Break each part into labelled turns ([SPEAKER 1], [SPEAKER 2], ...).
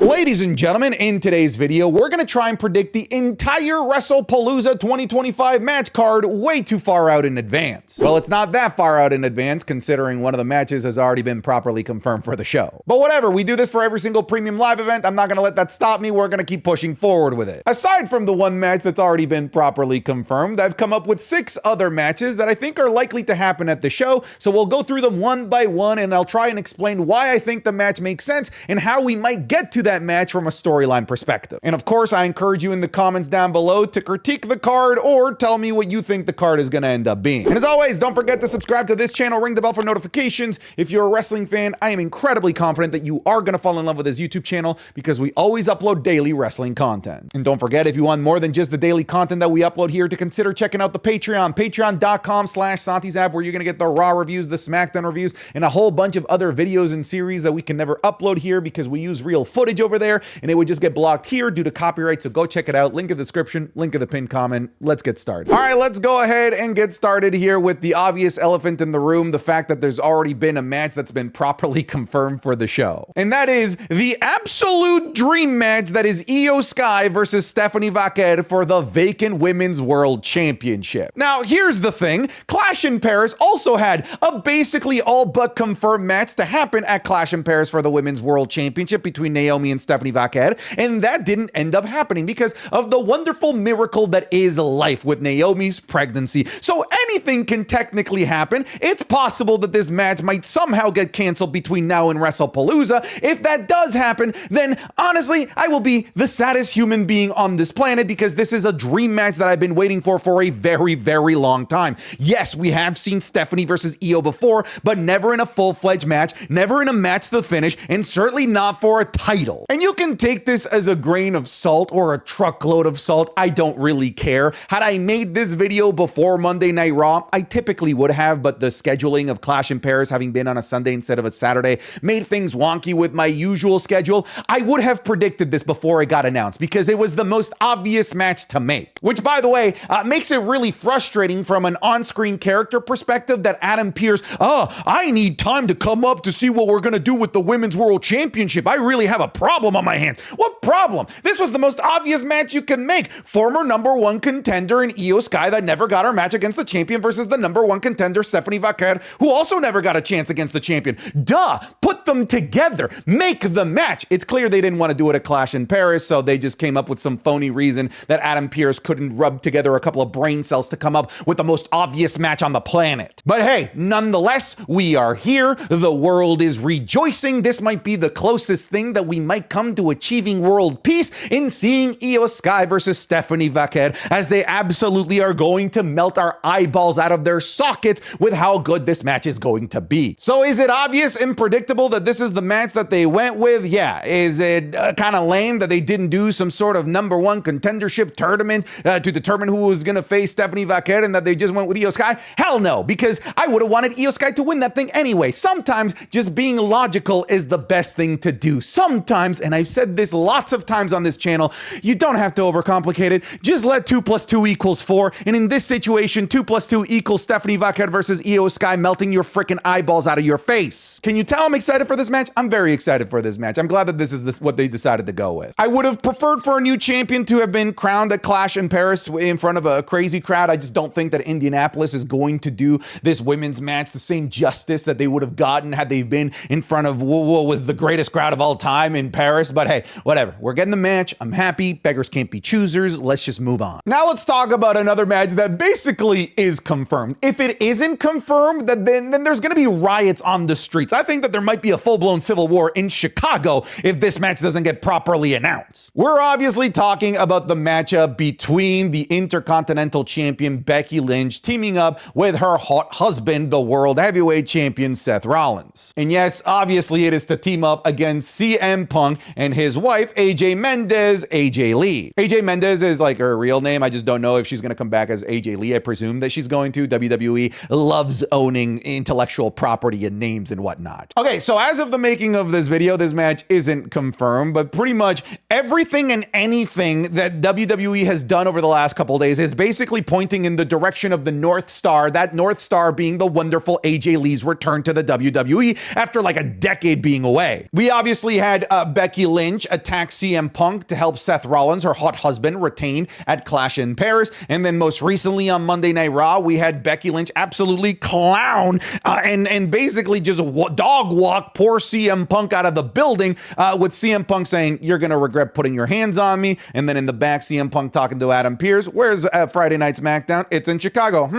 [SPEAKER 1] Ladies and gentlemen, in today's video, we're going to try and predict the entire Wrestlepalooza 2025 match card way too far out in advance. Well, it's not that far out in advance, considering one of the matches has already been properly confirmed for the show. But whatever, we do this for every single premium live event. I'm not going to let that stop me. We're going to keep pushing forward with it. Aside from the one match that's already been properly confirmed, I've come up with 6 other matches that I think are likely to happen at the show. So we'll go through them one by one, and I'll try and explain why I think the match makes sense and how we might get to that match from a storyline perspective. And of course, I encourage you in the comments down below to critique the card or tell me what you think the card is going to end up being. And as always, don't forget to subscribe to this channel, ring the bell for notifications. If you're a wrestling fan, I am incredibly confident that you are going to fall in love with this YouTube channel because we always upload daily wrestling content. And don't forget, if you want more than just the daily content that we upload here, to consider checking out the Patreon, patreon.com/SantiZab, where you're going to get the Raw reviews, the SmackDown reviews, and a whole bunch of other videos and series that we can never upload here because we use real footage over there, and it would just get blocked here due to copyright. So go check it out. Link in the description, link in the pinned comment. Let's get started. All right, let's go ahead and get started here with the obvious elephant in the room, the fact that there's already been a match that's been properly confirmed for the show. And that is the absolute dream match that is Io Sky versus Stephanie Vaquer for the vacant Women's World Championship. Now, here's the thing. Clash in Paris also had a basically all but confirmed match to happen at Clash in Paris for the Women's World Championship between Naomi and Stephanie Vaquer, and that didn't end up happening because of the wonderful miracle that is life with Naomi's pregnancy. So anything can technically happen. It's possible that this match might somehow get canceled between now and Wrestlepalooza. If that does happen, then honestly, I will be the saddest human being on this planet because this is a dream match that I've been waiting for a very, very long time. Yes, we have seen Stephanie versus Io before, but never in a full-fledged match, never in a match to the finish, and certainly not for a title. And you can take this as a grain of salt or a truckload of salt. I don't really care. Had I made this video before Monday Night Raw, I typically would have, but the scheduling of Clash in Paris having been on a Sunday instead of a Saturday made things wonky with my usual schedule. I would have predicted this before it got announced because it was the most obvious match to make, which, by the way, makes it really frustrating from an on-screen character perspective that Adam Pearce, I need time to come up to see what we're going to do with the Women's World Championship. I really have a problem on my hands. What problem? This was the most obvious match you can make. Former #1 contender in Io Sky that never got her match against the champion versus the #1 contender Stephanie Vaquer, who also never got a chance against the champion. Duh! Put them together. Make the match. It's clear they didn't want to do it at Clash in Paris, so they just came up with some phony reason that Adam Pearce couldn't rub together a couple of brain cells to come up with the most obvious match on the planet. But hey, nonetheless, we are here. The world is rejoicing. This might be the closest thing that we might come to achieving world peace in seeing Io Sky versus Stephanie Vaquer, as they absolutely are going to melt our eyeballs out of their sockets with how good this match is going to be. So is it obvious and predictable that this is the match that they went with? Yeah. Is it kind of lame that they didn't do some sort of #1 contendership tournament to determine who was going to face Stephanie Vaquer and that they just went with Io Sky? Hell no, because I would have wanted Io Sky to win that thing anyway. Sometimes just being logical is the best thing to do. Sometimes, and I've said this lots of times on this channel, you don't have to overcomplicate it. Just let 2 + 2 = 4. And in this situation, 2 + 2 = Stephanie Vaquer versus Io Sky melting your freaking eyeballs out of your face. Can you tell I'm excited for this match? I'm very excited for this match. I'm glad that this is what they decided to go with. I would have preferred for a new champion to have been crowned at Clash in Paris in front of a crazy crowd. I just don't think that Indianapolis is going to do this women's match the same justice that they would have gotten had they been in front of what was the greatest crowd of all time in Paris. But hey, whatever. We're getting the match. I'm happy. Beggars can't be choosers. Let's just move on. Now let's talk about another match that basically is confirmed. If it isn't confirmed, then there's going to be riots on the streets. I think that there might be a full-blown civil war in Chicago if this match doesn't get properly announced. We're obviously talking about the matchup between the Intercontinental Champion Becky Lynch teaming up with her hot husband, the World Heavyweight Champion Seth Rollins. And yes, obviously it is to team up against CM Punk and his wife, AJ Mendez, AJ Lee. AJ Mendez is like her real name. I just don't know if she's going to come back as AJ Lee. I presume that she's going to. WWE loves owning intellectual property and names and whatnot. Okay, so as of the making of this video, this match isn't confirmed, but pretty much everything and anything that WWE has done over the last couple of days is basically pointing in the direction of the North Star, that North Star being the wonderful AJ Lee's return to the WWE after like a decade being away. We obviously had Becky Lynch attacked CM Punk to help Seth Rollins, her hot husband, retain at Clash in Paris. And then most recently on Monday Night Raw, we had Becky Lynch absolutely clown and basically just dog walk poor CM Punk out of the building with CM Punk saying, "You're going to regret putting your hands on me." And then in the back, CM Punk talking to Adam Pearce. Where's Friday Night SmackDown? It's in Chicago.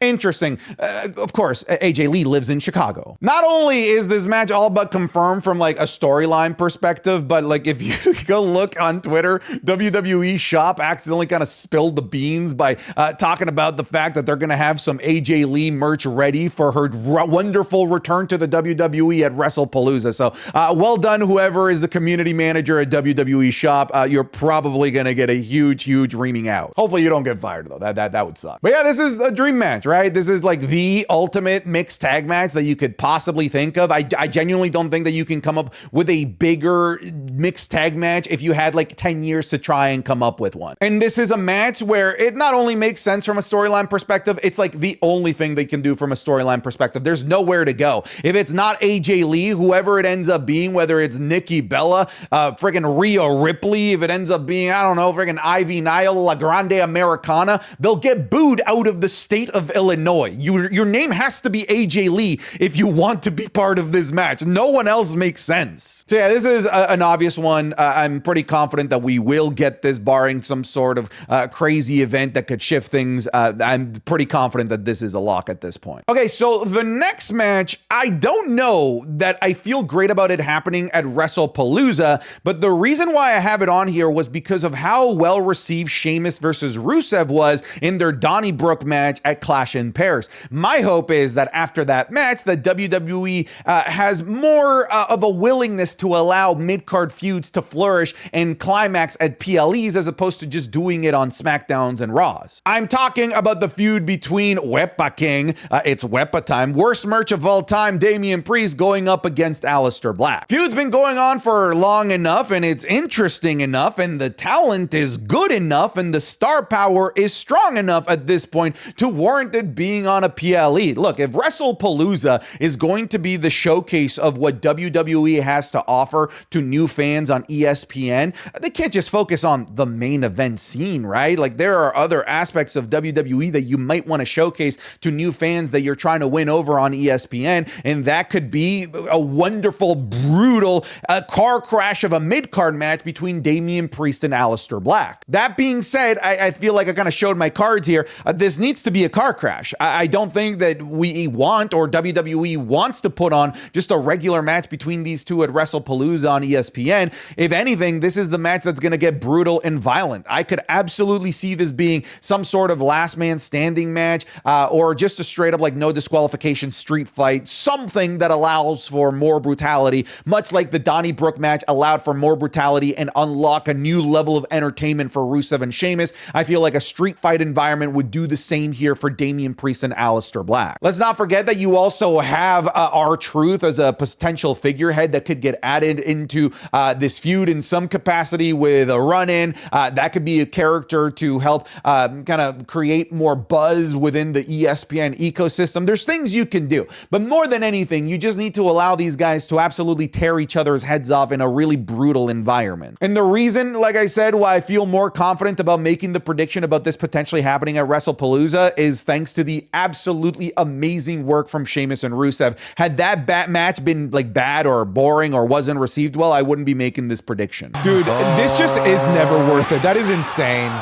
[SPEAKER 1] Interesting. Of course, AJ Lee lives in Chicago. Not only is this match all but confirmed from like a storyline perspective, but like if you go look on Twitter, WWE Shop accidentally kind of spilled the beans by talking about the fact that they're going to have some AJ Lee merch ready for her wonderful return to the WWE at Wrestlepalooza. So well done, whoever is the community manager at WWE Shop. You're probably going to get a huge reaming out. Hopefully you don't get fired though. That would suck. But yeah, this is a dream match, right? This is like the ultimate mixed tag match that you could possibly think of. I genuinely don't think that you can come up with a bigger mixed tag match if you had like 10 years to try and come up with one. And this is a match where it not only makes sense from a storyline perspective, it's like the only thing they can do from a storyline perspective. There's nowhere to go. If it's not AJ Lee, whoever it ends up being, whether it's Nikki Bella, friggin' Rhea Ripley, if it ends up being, I don't know, friggin' Ivy Nile, La Grande Americana, they'll get booed out of the state of Illinois. Your name has to be AJ Lee if you want to be part of this match. No one else makes sense. So yeah, this is an obvious one. I'm pretty confident that we will get this, barring some sort of crazy event that could shift things. I'm pretty confident that this is a lock at this point. Okay, so the next match, I don't know that I feel great about it happening at Wrestlepalooza, but the reason why I have it on here was because of how well received Sheamus versus Rusev was in their Donnybrook match at Clash in Paris. My hope is that after that match, that WWE has more of a willingness to allow mid-card feuds to flourish and climax at PLEs as opposed to just doing it on SmackDowns and Raws. I'm talking about the feud between Wepa King, it's Wepa time, worst merch of all time, Damian Priest going up against Aleister Black. Feud's been going on for long enough and it's interesting enough and the talent is good enough and the star power is strong enough at this point to warrant it being on a PLE. Look, if Wrestlepalooza is going to be the showcase of what WWE has to offer to new fans on ESPN, they can't just focus on the main event scene, right? Like there are other aspects of WWE that you might want to showcase to new fans that you're trying to win over on ESPN, and that could be a wonderful, brutal car crash of a mid-card match between Damian Priest and Aleister Black. That being said, I feel like I kind of showed my cards here. This needs to be a car crash. I don't think that we want or WWE wants to put on just a regular match between these two at Wrestlepalooza on ESPN. If anything, this is the match that's going to get brutal and violent. I could absolutely see this being some sort of last man standing match or just a straight up like no disqualification street fight, something that allows for more brutality, much like the Donnybrook match allowed for more brutality and unlock a new level of entertainment for Rusev and Sheamus. I feel like a street fight environment would do the same here for Damian Priest and Aleister Black. Let's not forget that you also have R-Truth as a potential figurehead that could get added into this feud in some capacity with a run-in. That could be a character to help kind of create more buzz within the ESPN ecosystem. There's things you can do, but more than anything, you just need to allow these guys to absolutely tear each other's heads off in a really brutal environment. And the reason, like I said, why I feel more confident about making the prediction about this potentially happening at Wrestlepalooza is thanks to the absolutely amazing work from Sheamus and Rusev. Had that match been like bad or boring or wasn't received well, I wouldn't be making this prediction. Dude, this just is never worth it. That is insane.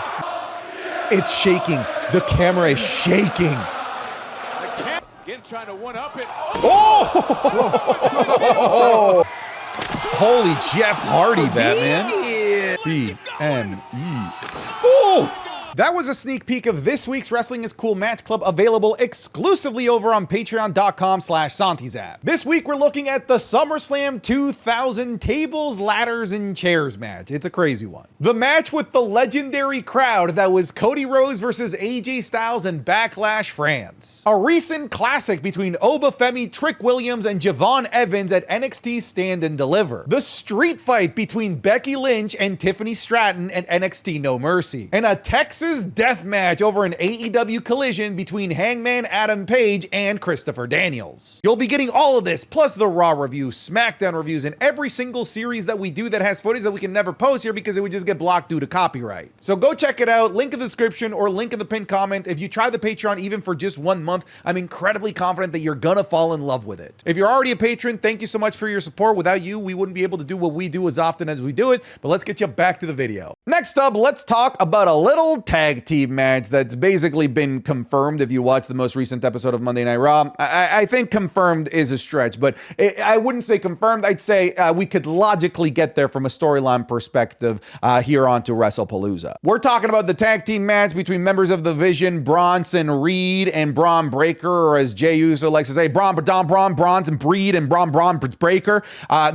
[SPEAKER 1] It's shaking. The camera is shaking.
[SPEAKER 2] Again, trying to one up it.
[SPEAKER 1] Oh! Holy Jeff Hardy, Batman. BME. Oh! That was a sneak peek of this week's Wrestling is Cool Match Club, available exclusively over on patreon.com/SantiZap. This week, we're looking at the SummerSlam 2000 tables, ladders, and chairs match. It's a crazy one. The match with the legendary crowd that was Cody Rhodes versus AJ Styles in Backlash France. A recent classic between Oba Femi, Trick Williams, and Javon Evans at NXT Stand and Deliver. The street fight between Becky Lynch and Tiffany Stratton at NXT No Mercy. And a Texas Texas death match over an AEW collision between Hangman Adam Page and Christopher Daniels. You'll be getting all of this, plus the Raw review, SmackDown reviews, and every single series that we do that has footage that we can never post here because it would just get blocked due to copyright. So go check it out, link in the description or link in the pinned comment. If you try the Patreon even for just 1 month, I'm incredibly confident that you're gonna fall in love with it. If you're already a patron, thank you so much for your support. Without you, we wouldn't be able to do what we do as often as we do it, but let's get you back to the video. Next up, let's talk about a little tag team match that's basically been confirmed if you watch the most recent episode of Monday Night Raw. I think confirmed is a stretch, but I wouldn't say confirmed. I'd say we could logically get there from a storyline perspective here onto Wrestlepalooza. We're talking about the tag team match between members of the Vision, Bronson Reed and Braun Breaker, or as Jey Uso likes to say, Bronson Breed and Braun Breaker,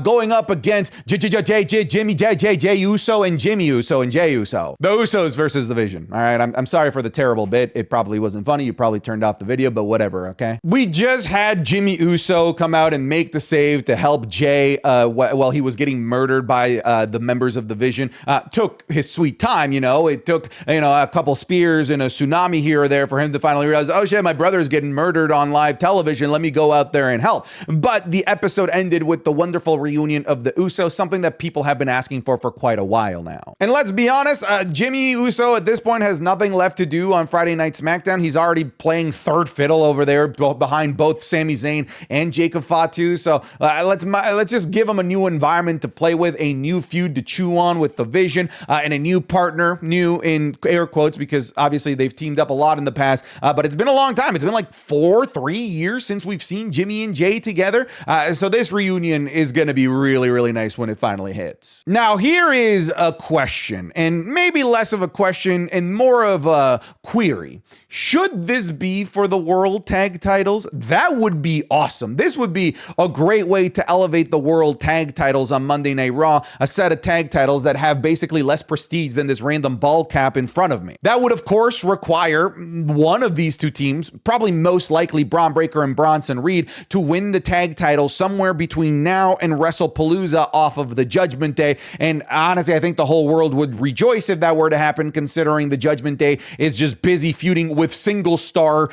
[SPEAKER 1] going up against Jey Uso and Jimmy Uso and Jey Uso. The Usos versus the Vision. All right, I'm sorry for the terrible bit. It probably wasn't funny. You probably turned off the video, but whatever, okay? We just had Jimmy Uso come out and make the save to help Jey while he was getting murdered by the members of the Vision. Took his sweet time, you know. It took, a couple spears and a tsunami here or there for him to finally realize, oh shit, my brother is getting murdered on live television. Let me go out there and help. But the episode ended with the wonderful reunion of the Usos, something that people have been asking for quite a while now. And let's be honest, Jimmy Uso at this point has nothing left to do on Friday Night SmackDown. He's already playing third fiddle over there behind both Sami Zayn and Jacob Fatu. So let's just give him a new environment to play with, a new feud to chew on with the Vision, and a new partner, new in air quotes, because obviously they've teamed up a lot in the past, but it's been a long time. It's been like 3 years since we've seen Jimmy and Jey together. So this reunion is going to be really, really nice when it finally hits. Now, here is a question, and maybe less of a question and more of a query. Should this be for the World Tag Titles? That would be awesome. This would be a great way to elevate the World Tag Titles on Monday Night Raw, a set of tag titles that have basically less prestige than this random ball cap in front of me. That would, of course, require one of these two teams, probably most likely Braun Breaker and Bronson Reed, to win the tag titles somewhere between now and Wrestlepalooza off of the Judgment Day. And honestly, I think the whole world would rejoice if that were to happen, considering the Judgment Day is just busy feuding with single star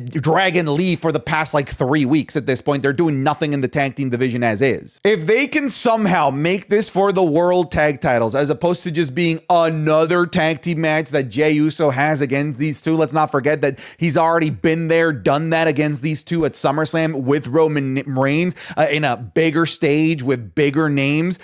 [SPEAKER 1] Dragon Lee for the past like 3 weeks at this point. They're doing nothing in the tag team division as is. If they can somehow make this for the World Tag Titles, as opposed to just being another tag team match that Jey Uso has against these two, let's not forget that he's already been there, done that against these two at SummerSlam with Roman Reigns in a bigger stage with bigger names.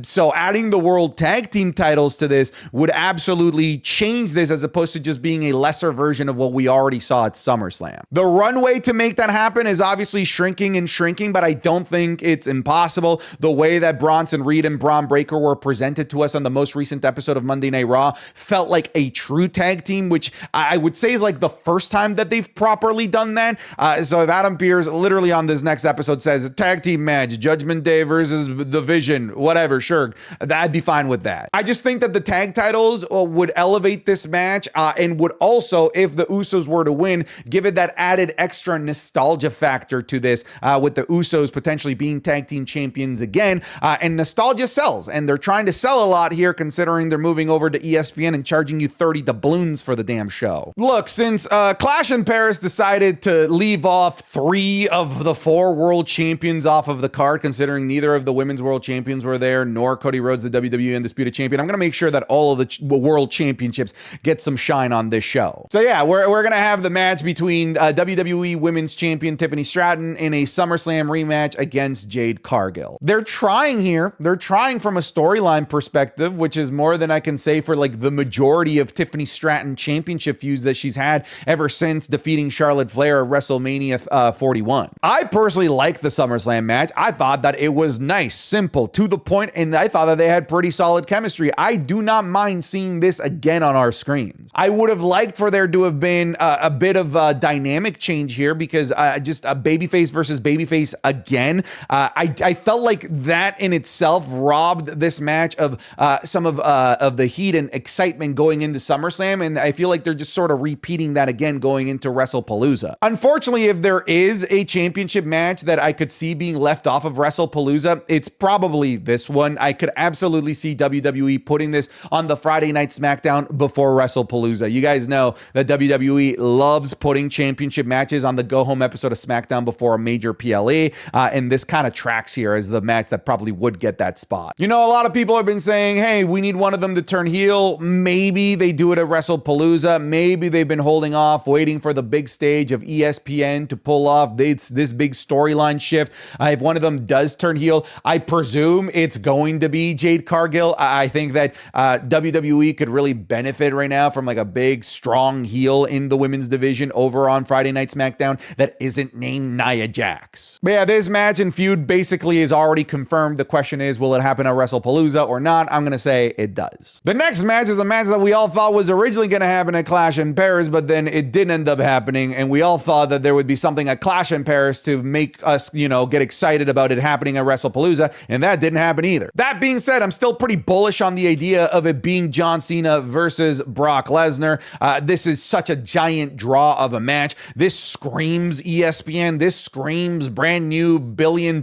[SPEAKER 1] So adding the World Tag Team titles to this would absolutely change this, as opposed to just being a lesser version of what we already saw at SummerSlam. The runway to make that happen is obviously shrinking and shrinking, but I don't think it's impossible. The way that Bronson Reed and Braun Breaker were presented to us on the most recent episode of Monday Night Raw felt like a true tag team, which I would say is like the first time that they've properly done that. So if Adam Pearce literally on this next episode says tag team match, Judgment Day versus the Vision, whatever, sure, I'd be fine with that. I just think that the tag titles would elevate this match, and would also, if the Usos were to win, give it that added extra nostalgia factor to this, with the Usos potentially being tag team champions again. And nostalgia sells, and they're trying to sell a lot here, considering they're moving over to ESPN and charging you 30 doubloons for the damn show. Look, since Clash in Paris decided to leave off 3 of the 4 world champions off of the card, considering neither of the women's world champions were there, nor Cody Rhodes, the WWE Undisputed Champion, I'm going to make sure that all of the world championships get some shine on this show. So yeah, we're going to have the match between WWE Women's Champion Tiffany Stratton in a SummerSlam rematch against Jade Cargill. They're trying here. They're trying from a storyline perspective, which is more than I can say for like the majority of Tiffany Stratton championship feuds that she's had ever since defeating Charlotte Flair at WrestleMania 41. I personally like the SummerSlam match. I thought that it was nice, simple, to the point, and I thought that they had pretty solid chemistry. I do not mind seeing this again on our screens. I would have liked for there to have been a bit of a dynamic change here, because just a babyface versus babyface again. I felt like that in itself robbed this match of some of the heat and excitement going into SummerSlam, and I feel like they're just sort of repeating that again going into Wrestlepalooza. Unfortunately, if there is a championship match that I could see being left off of Wrestlepalooza, it's probably this one. I could absolutely see WWE putting this on the Friday Night SmackDown before WrestlePalooza. You guys know that WWE loves putting championship matches on the go-home episode of SmackDown before a major PLE, and this kind of tracks here as the match that probably would get that spot. You know, a lot of people have been saying, hey, we need one of them to turn heel. Maybe they do it at WrestlePalooza. Maybe they've been holding off, waiting for the big stage of ESPN to pull off this big storyline shift. If one of them does turn heel, I presume it's going to be Jade Cargill. I think that WWE could really benefit right now from like a big, strong heel in the women's division over on Friday Night SmackDown that isn't named Nia Jax. But yeah, this match and feud basically is already confirmed. The question is, will it happen at WrestlePalooza or not? I'm going to say it does. The next match is a match that we all thought was originally going to happen at Clash in Paris, but then it didn't end up happening, and we all thought that there would be something at Clash in Paris to make us, you know, get excited about it happening at WrestlePalooza, and that didn't happen either. That being said, I'm still pretty bullish on the idea of it being John Cena versus Brock Lesnar. This is such a giant draw of a match. This screams ESPN. This screams brand new $1 billion+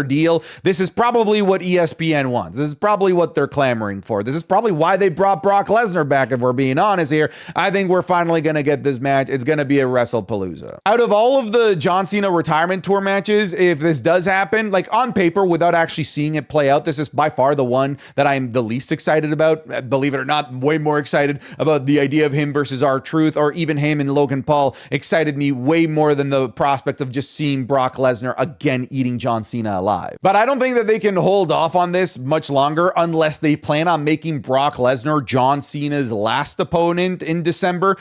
[SPEAKER 1] deal. This is probably what ESPN wants. This is probably what they're clamoring for. This is probably why they brought Brock Lesnar back, if we're being honest here. I think we're finally going to get this match. It's going to be a WrestlePalooza. Out of all of the John Cena retirement tour matches, if this does happen, like on paper, without actually seeing it play out, this is by far the one that I'm the least excited about. Believe it or not, way more excited about the idea of him versus R-Truth, or even him and Logan Paul excited me way more than the prospect of just seeing Brock Lesnar again eating John Cena alive. But I don't think that they can hold off on this much longer unless they plan on making Brock Lesnar John Cena's last opponent in December,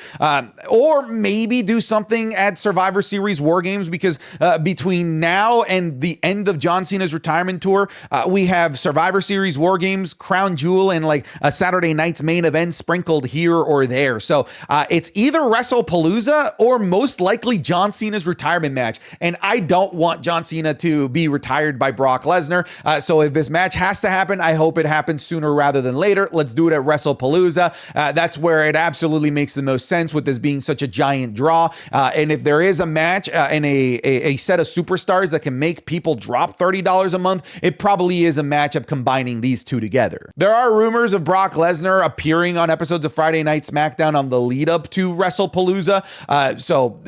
[SPEAKER 1] or maybe do something at Survivor Series War Games, because between now and the end of John Cena's retirement tour, we have Survivor Series War Games, Crown Jewel, and like a Saturday night's main event sprinkled here or there. So it's either WrestlePalooza or most likely John Cena's retirement match. And I don't want John Cena to be retired by Brock Lesnar. So if this match has to happen, I hope it happens sooner rather than later. Let's do it at WrestlePalooza. That's where it absolutely makes the most sense, with this being such a giant draw. And if there is a match and a set of superstars that can make people drop $30 a month, it probably is a match of combining these two together. There are rumors of Brock Lesnar appearing on episodes of Friday Night SmackDown on the lead up to WrestlePalooza. So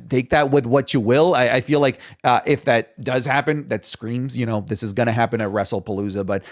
[SPEAKER 1] take that with what you will. I feel like if that does happen, that screams, you know, this is going to happen at WrestlePalooza, but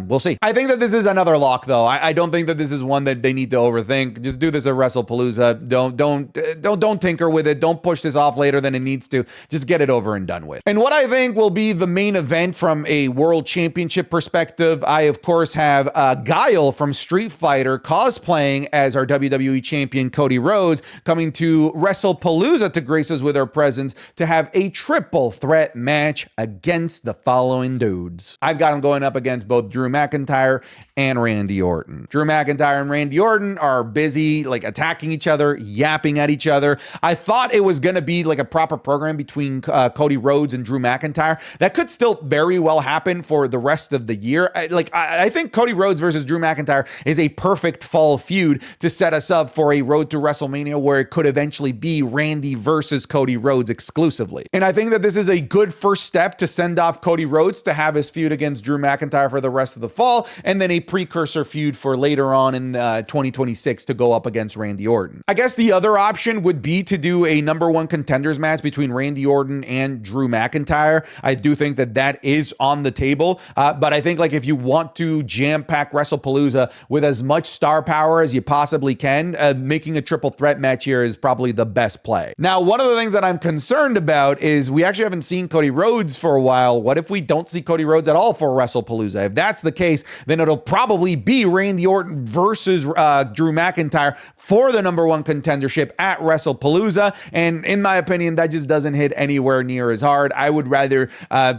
[SPEAKER 1] we'll see. I think that this is another lock, though. I don't think that this is one that they need to overthink. Just do this at WrestlePalooza. Don't tinker with it. Don't push this off later than it needs to. Just get it over and done with. And what I think will be the main event from a world championship perspective, I of course have Guile from Street Fighter cosplaying as our WWE champion Cody Rhodes, coming to WrestlePalooza to grace us with her presence to have a triple threat match against the following dudes. I've got him going up against both Drew McIntyre and Randy Orton. Drew McIntyre and Randy Orton are busy like attacking each other, yapping at each other. I thought it was going to be like a proper program between Cody Rhodes and Drew McIntyre. That could still very well happen for the rest of the year. I think Cody Rhodes versus Drew McIntyre is a perfect fall feud to set us up for a road to WrestleMania where it could eventually be Randy versus Cody Rhodes exclusively. And I think that this is a good first step to send off Cody Rhodes to have his feud against Drew McIntyre for the rest of the fall, and then a precursor feud for later on in 2026 to go up against Randy Orton. I guess the other option would be to do a number one contenders match between Randy Orton and Drew McIntyre. I do think that that is on the table, but I think like if you want to jam-pack WrestlePalooza with as much star power as you possibly can, making a triple threat match here is probably the best play. Now, one of the things that I'm concerned about is we actually haven't seen Cody Rhodes for a while. What if we don't see Cody Rhodes at all for WrestlePalooza? If that's the case, then it'll probably be Randy Orton versus Drew McIntyre for the number one contendership at WrestlePalooza. And in my opinion, that just doesn't hit anywhere near as hard. I would rather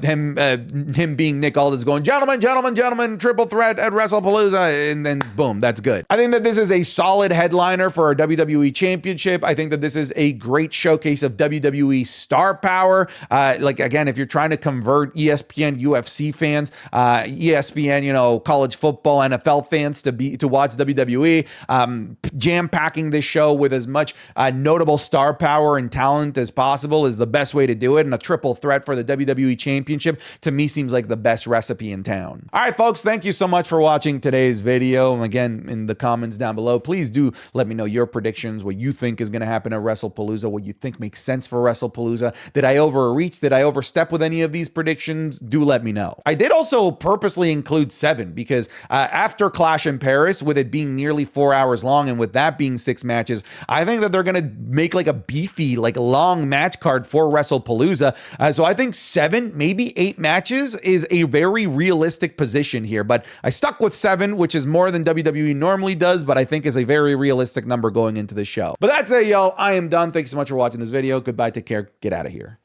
[SPEAKER 1] him being Nick Aldis going, gentlemen, triple threat at WrestlePalooza, and then boom, that's good. I think that this is a solid headliner for our WWE Championship. I think that this is a great showcase of WWE star power. Like again, if you're trying to convert ESPN UFC fans, ESPN, college football, NFL fans to watch WWE, jam-packing this show with as much notable star power and talent as possible is the best way to do it. And a triple threat for the WWE Championship, to me, seems like the best recipe in town. All right, folks, thank you so much for watching today's video. Again, in the comments down below. Please do let me know your predictions, what you think is going to happen at Wrestlepalooza, what you think makes sense for Wrestlepalooza. Did I overreach? Did I overstep with any of these predictions? Do let me know. I did also purposely include 7 because after Clash in Paris, with it being nearly 4 hours long and with that being 6 matches, I think that they're going to make like a beefy, like long match card for Wrestlepalooza. So I think 7, maybe 8 matches is a very realistic position here, but I stuck with 7, which is more than WWE normally does, but I think is a very realistic number going into the show. But that's it, y'all. I am done. Thanks so much for watching this video. Goodbye. Take care. Get out of here.